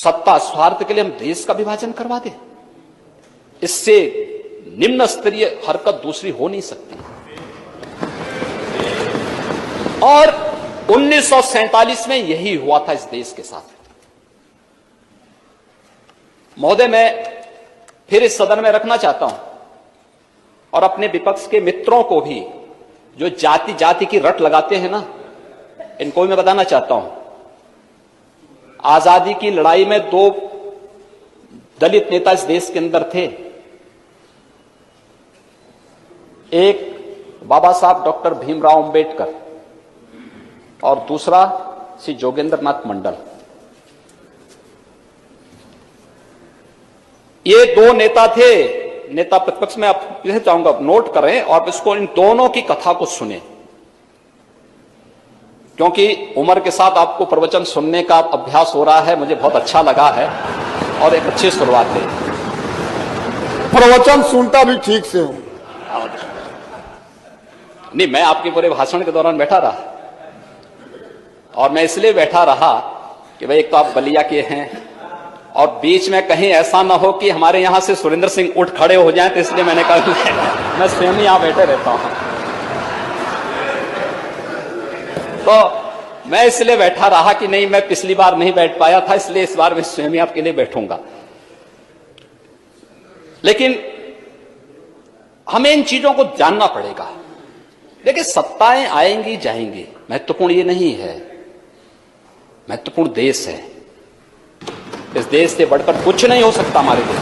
सत्ता स्वार्थ के लिए हम देश का विभाजन करवा दें? इससे निम्न स्तरीय हरकत दूसरी हो नहीं सकती। और 1947 में यही हुआ था इस देश के साथ। महोदय, मैं फिर इस सदन में रखना चाहता हूं और अपने विपक्ष के मित्रों को भी, जो जाति जाति की रट लगाते हैं ना, इनको भी मैं बताना चाहता हूं, आजादी की लड़ाई में 2 दलित नेता इस देश के अंदर थे। एक बाबा साहब डॉक्टर भीमराव अंबेडकर और दूसरा श्री जोगेंद्र नाथ मंडल। ये 2 नेता थे, नेता प्रतिपक्ष में। आप चाहूंगा नोट करें और इसको, इन दोनों की कथा को सुने, क्योंकि उम्र के साथ आपको प्रवचन सुनने का अभ्यास हो रहा है। मुझे बहुत अच्छा लगा है और एक अच्छी शुरुआत है। प्रवचन सुनता भी ठीक से हूं। नहीं, मैं आपके पूरे भाषण के दौरान बैठा रहा, और मैं इसलिए बैठा रहा कि भाई एक तो आप बलिया के हैं और बीच में कहीं ऐसा ना हो कि हमारे यहां से सुरेंद्र सिंह उठ खड़े हो जाएं, तो इसलिए मैंने कहा मैं स्वयं ही यहां बैठे रहता हूं। तो मैं इसलिए बैठा रहा कि नहीं, मैं पिछली बार नहीं बैठ पाया था, इसलिए इस बार मैं स्वयं ही आपके लिए बैठूंगा। लेकिन हमें इन चीजों को जानना पड़ेगा। देखिए, सत्ताएं आएंगी जाएंगी, महत्वपूर्ण ये नहीं है। महत्वपूर्ण देश है। इस देश से बढ़कर कुछ नहीं हो सकता, हमारे देश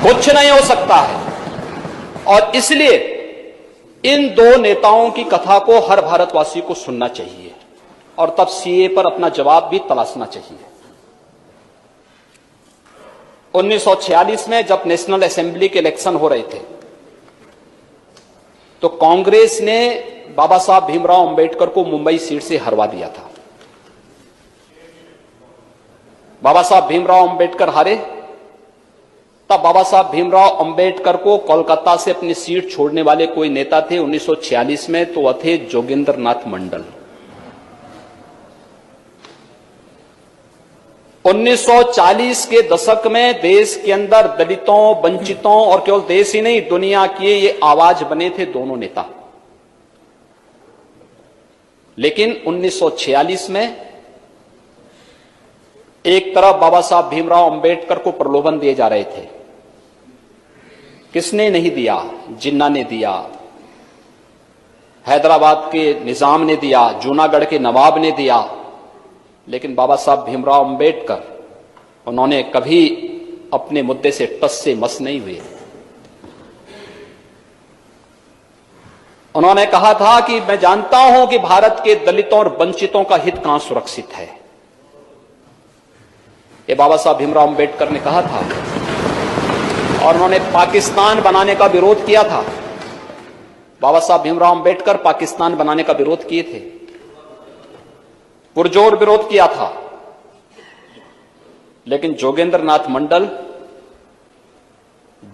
कुछ नहीं हो सकता है। और इसलिए इन 2 नेताओं की कथा को हर भारतवासी को सुनना चाहिए और तब सीए पर अपना जवाब भी तलाशना चाहिए। 1946 में जब नेशनल असेंबली के इलेक्शन हो रहे थे, तो कांग्रेस ने बाबा साहब भीमराव अंबेडकर को मुंबई सीट से हरवा दिया था। बाबा साहब भीमराव अंबेडकर हारे, तब बाबा साहब भीमराव अंबेडकर को कोलकाता से अपनी सीट छोड़ने वाले कोई नेता थे 1946 में, तो वह थे जोगेंद्र नाथ मंडल। 1940 के दशक में देश के अंदर दलितों, वंचितों और केवल देश ही नहीं, दुनिया की ये आवाज बने थे दोनों नेता। लेकिन 1946 में एक तरफ बाबा साहब भीमराव अंबेडकर को प्रलोभन दिए जा रहे थे। किसने नहीं दिया? जिन्ना ने दिया, हैदराबाद के निजाम ने दिया, जूनागढ़ के नवाब ने दिया। लेकिन बाबा साहब भीमराव अंबेडकर, उन्होंने कभी अपने मुद्दे से टस से मस नहीं हुए। उन्होंने कहा था कि मैं जानता हूं कि भारत के दलितों और वंचितों का हित कहां सुरक्षित है। ये बाबा साहब भीमराव अंबेडकर ने कहा था, और उन्होंने पाकिस्तान बनाने का विरोध किया था। बाबा साहब भीमराव अंबेडकर पाकिस्तान बनाने का विरोध किए थे, पुरजोर विरोध किया था। लेकिन जोगेंद्र नाथ मंडल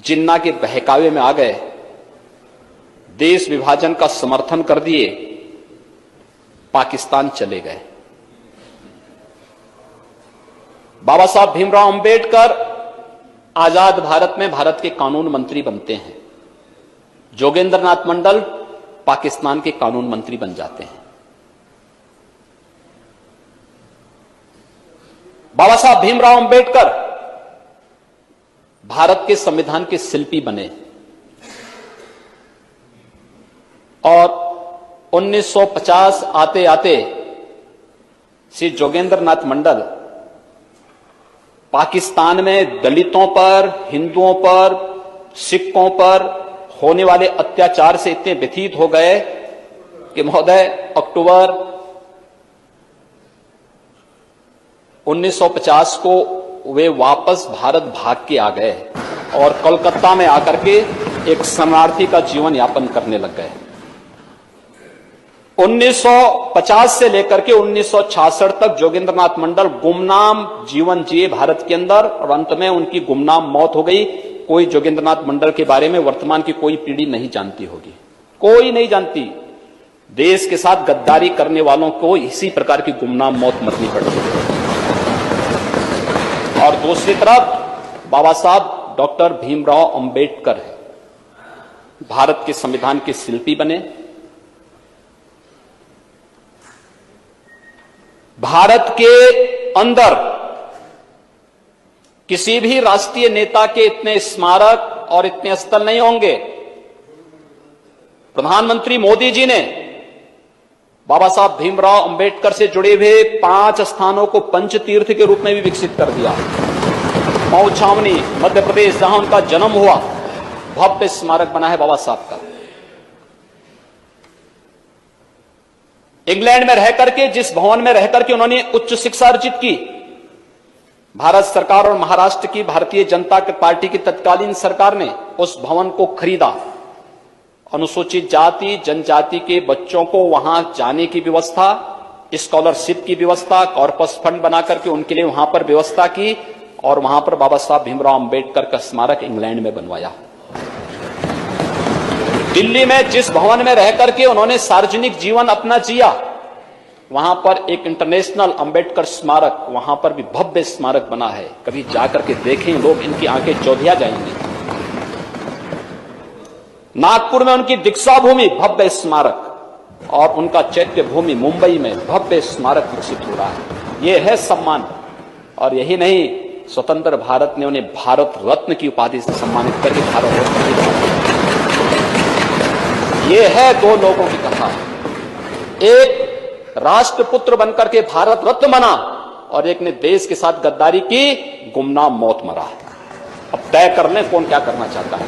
जिन्ना के बहकावे में आ गए, देश विभाजन का समर्थन कर दिए, पाकिस्तान चले गए। बाबा साहब भीमराव अंबेडकर आजाद भारत में भारत के कानून मंत्री बनते हैं। जोगेंद्र नाथ मंडल पाकिस्तान के कानून मंत्री बन जाते हैं। बाबा साहब भीमराव अंबेडकर भारत के संविधान के शिल्पी बने, और 1950 आते आते श्री जोगेंद्र नाथ मंडल पाकिस्तान में दलितों पर, हिंदुओं पर, सिखों पर होने वाले अत्याचार से इतने व्यथित हो गए कि महोदय अक्टूबर 1950 को वे वापस भारत भाग के आ गए और कोलकाता में आकर के एक शरणार्थी का जीवन यापन करने लग गए। 1950 से लेकर के 1966 तक जोगेंद्र नाथ मंडल गुमनाम जीवन जिए भारत के अंदर, और अंत में उनकी गुमनाम मौत हो गई। कोई जोगेंद्र नाथ मंडल के बारे में वर्तमान की कोई पीढ़ी नहीं जानती होगी, कोई नहीं जानती। देश के साथ गद्दारी करने वालों को इसी प्रकार की गुमनाम मौत मरनी पड़ती है। और दूसरी तरफ बाबा साहब डॉक्टर भीमराव अंबेडकर है, भारत के संविधान के शिल्पी बने। भारत के अंदर किसी भी राष्ट्रीय नेता के इतने स्मारक और इतने स्थल नहीं होंगे। प्रधानमंत्री मोदी जी ने बाबा साहब भीमराव अंबेडकर से जुड़े हुए 5 स्थानों को पंचतीर्थ के रूप में भी विकसित कर दिया। मऊ छावनी, मध्य प्रदेश, जहां उनका जन्म हुआ, भव्य स्मारक बना है बाबा साहब का। इंग्लैंड में रहकर के, जिस भवन में रहकर के उन्होंने उच्च शिक्षा अर्जित की, भारत सरकार और महाराष्ट्र की भारतीय जनता पार्टी की तत्कालीन सरकार ने उस भवन को खरीदा। अनुसूचित जाति जनजाति के बच्चों को वहां जाने की व्यवस्था, स्कॉलरशिप की व्यवस्था, कॉर्पस फंड बनाकर के उनके लिए वहां पर व्यवस्था की और वहां पर बाबा साहब भीमराव अंबेडकर का स्मारक इंग्लैंड में बनवाया। दिल्ली में जिस भवन में रहकर के उन्होंने सार्वजनिक जीवन अपना जिया, वहां पर एक इंटरनेशनल अंबेडकर स्मारक, वहां पर भी भव्य स्मारक बना है। कभी जाकर के देखें लोग, इनकी आंखें चौधिया जाएंगी। नागपुर में उनकी दीक्षा भूमि, भव्य स्मारक, और उनका चैत्य भूमि मुंबई में भव्य स्मारक विकसित हो रहा है। यह है सम्मान। और यही नहीं, स्वतंत्र भारत ने उन्हें भारत रत्न की उपाधि से सम्मानित करके भारत रत्न की। यह है दो लोगों की कथा। एक राष्ट्रपुत्र बनकर के भारत रत्न बना और एक ने देश के साथ गद्दारी की, गुमनाम मौत मरा। अब तय कर लें कौन क्या करना चाहता है।